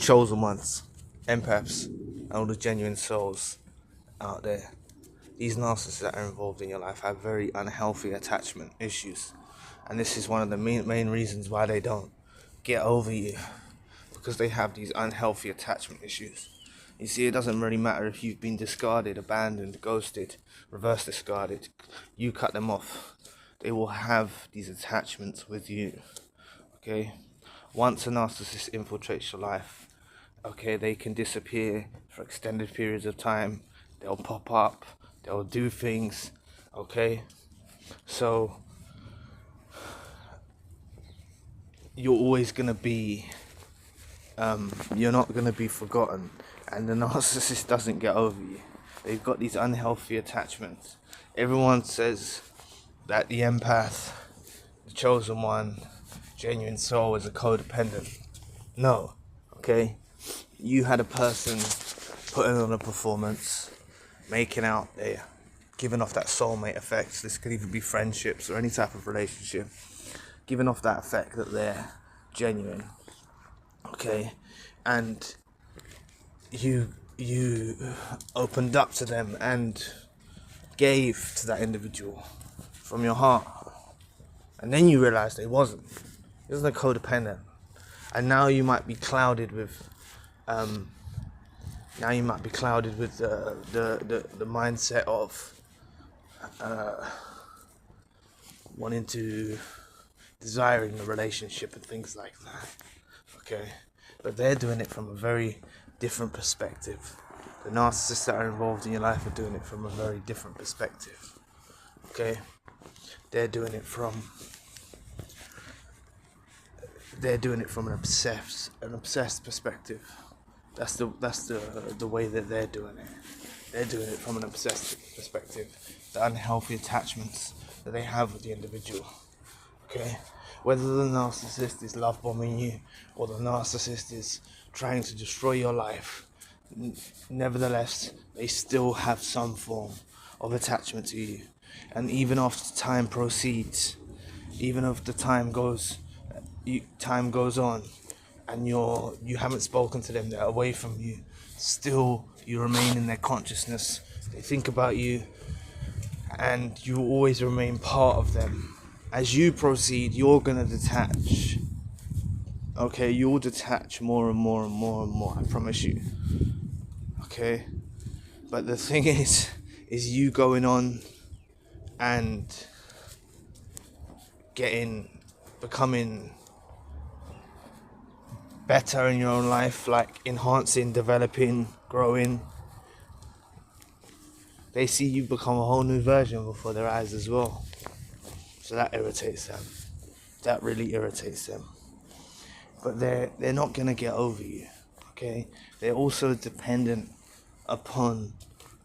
chosen ones, empaths, and all the genuine souls out there. These narcissists that are involved in your life have very unhealthy attachment issues, and this is one of the main reasons why they don't get over you, because they have these unhealthy attachment issues. You see, it doesn't really matter if you've been discarded, abandoned, ghosted, reverse discarded. You cut them off. They will have these attachments with you. Okay? Once a narcissist infiltrates your life, okay, they can disappear for extended periods of time. They'll pop up. They'll do things. Okay? So, you're always going to be, you're not going to be forgotten. And the narcissist doesn't get over you. They've got these unhealthy attachments. Everyone says that the empath, the chosen one, genuine soul is a codependent. No, okay? You had a person putting on a performance, making out there, giving off that soulmate effect. This could even be friendships or any type of relationship. Giving off that effect that they're genuine, okay? And you opened up to them and gave to that individual from your heart, and then you realized they wasn't. It was a codependent, and now you might be clouded with the mindset of wanting to desiring the relationship and things like that. Okay, but they're doing it from a very different perspective. The narcissists that are involved in your life are doing it from a very different perspective. Okay, they're doing it from an obsessed perspective. That's the way that they're doing it. They're doing it from an obsessed perspective. The unhealthy attachments that they have with the individual. Okay, whether the narcissist is love bombing you or the narcissist is trying to destroy your life, nevertheless, they still have some form of attachment to you. And even after time proceeds, even if the time goes on, and you haven't spoken to them, they're away from you, still you remain in their consciousness. They think about you, and you always remain part of them. As you proceed, you're gonna detach. Okay, you'll detach more and more and more and more, I promise you. Okay? But the thing is you going on and becoming better in your own life, like enhancing, developing, growing. They see you become a whole new version before their eyes as well. So that irritates them. That really irritates them. But they're not gonna get over you, okay? They're also dependent upon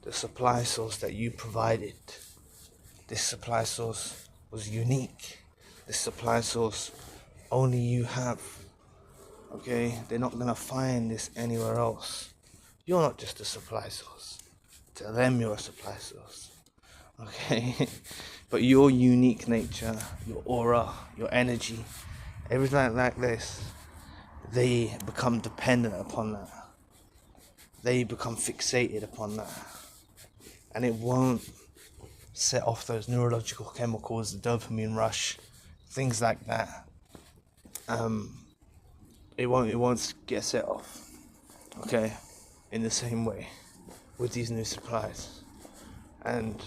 the supply source that you provided. This supply source was unique. This supply source only you have, okay? They're not gonna find this anywhere else. You're not just a supply source. To them, you're a supply source, okay? But your unique nature, your aura, your energy, everything like this, they become dependent upon that. They become fixated upon that. And it won't set off those neurological chemicals, the dopamine rush, things like that. It won't get set off, okay, in the same way with these new supplies. And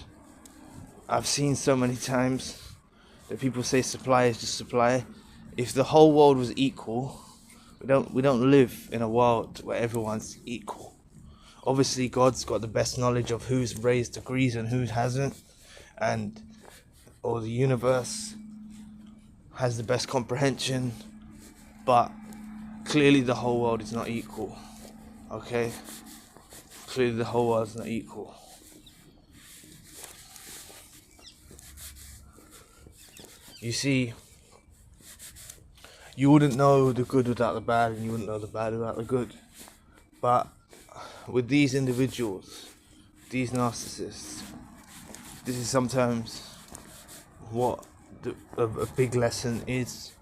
I've seen so many times that people say supply is just supply. If the whole world was equal, we don't live in a world where everyone's equal. Obviously, God's got the best knowledge of who's raised degrees and who hasn't, or the universe has the best comprehension, but clearly the whole world is not equal. Okay? Clearly the whole world is not equal. You see, you wouldn't know the good without the bad, and you wouldn't know the bad without the good. But with these individuals, these narcissists, this is sometimes what a big lesson is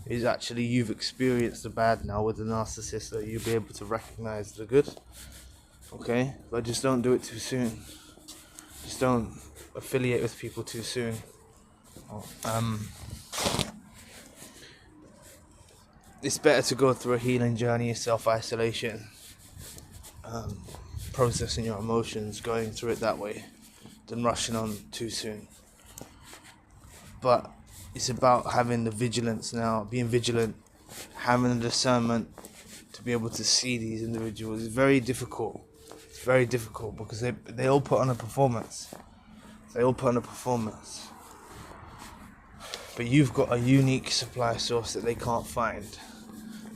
is actually you've experienced the bad now with the narcissist, so you'll be able to recognize the good. Okay, but just don't do it too soon. Just don't affiliate with people too soon. It's better to go through a healing journey of self-isolation, processing your emotions, going through it that way, than rushing on too soon. But it's about having the vigilance now, being vigilant, having the discernment to be able to see these individuals. It's very difficult. It's very difficult because they all put on a performance. They all put on a performance. But you've got a unique supply source that they can't find.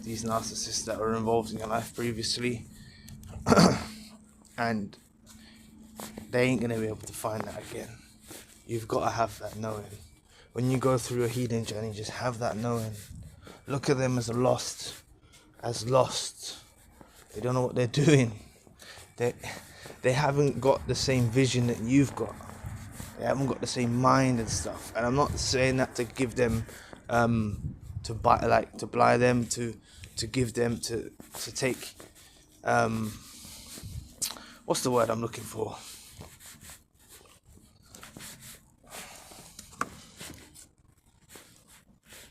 These narcissists that were involved in your life previously. And they ain't going to be able to find that again. You've got to have that knowing. When you go through a healing journey, just have that knowing. Look at them as lost. They don't know what they're doing. They haven't got the same vision that you've got. They haven't got the same mind and stuff. And I'm not saying that to give them, to blind them, to give them, to take, what's the word I'm looking for?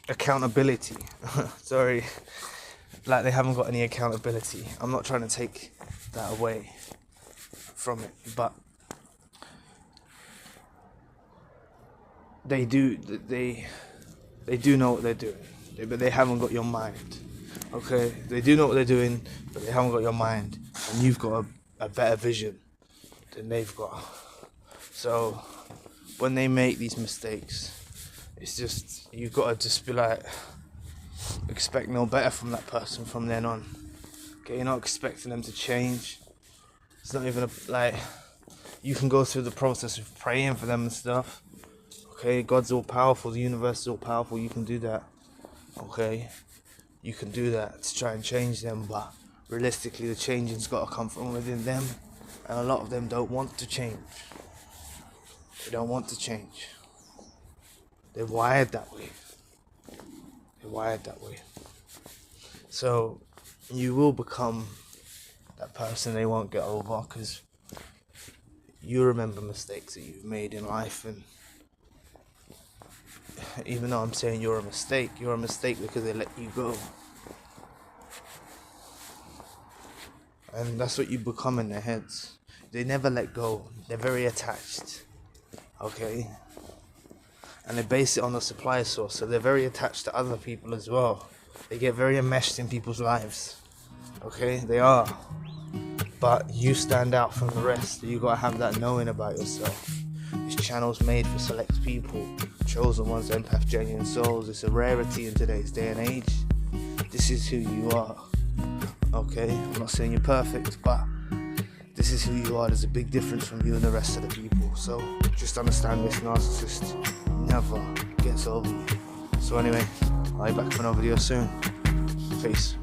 Accountability. Sorry. Like they haven't got any accountability. I'm not trying to take that away from it, but they do know what they're doing, but they haven't got your mind. Okay, they do know what they're doing, but they haven't got your mind, and you've got a better vision than they've got. So when they make these mistakes, it's just, you've got to just be like, expect no better from that person from then on. Okay, you're not expecting them to change. It's not even like, you can go through the process of praying for them and stuff. Okay, God's all powerful, the universe is all powerful, you can do that. Okay, you can do that to try and change them, but realistically the changing's got to come from within them, and a lot of them don't want to change. They don't want to change. They're wired that way. So you will become that person they won't get over, because you remember mistakes that you've made in life, and even though I'm saying you're a mistake because they let you go. And that's what you become in their heads. They never let go. They're very attached. Okay? And they base it on the supply source, so they're very attached to other people as well. They get very enmeshed in people's lives. Okay? They are. But you stand out from the rest. You gotta have that knowing about yourself. This channel's made for select people, chosen ones, empath, genuine souls. It's a rarity in today's day and age. This is who you are. Okay, I'm not saying you're perfect, but this is who you are. There's a big difference from you and the rest of the people. So just understand, this narcissist never gets over you. So anyway, I'll be back for another video soon. Peace.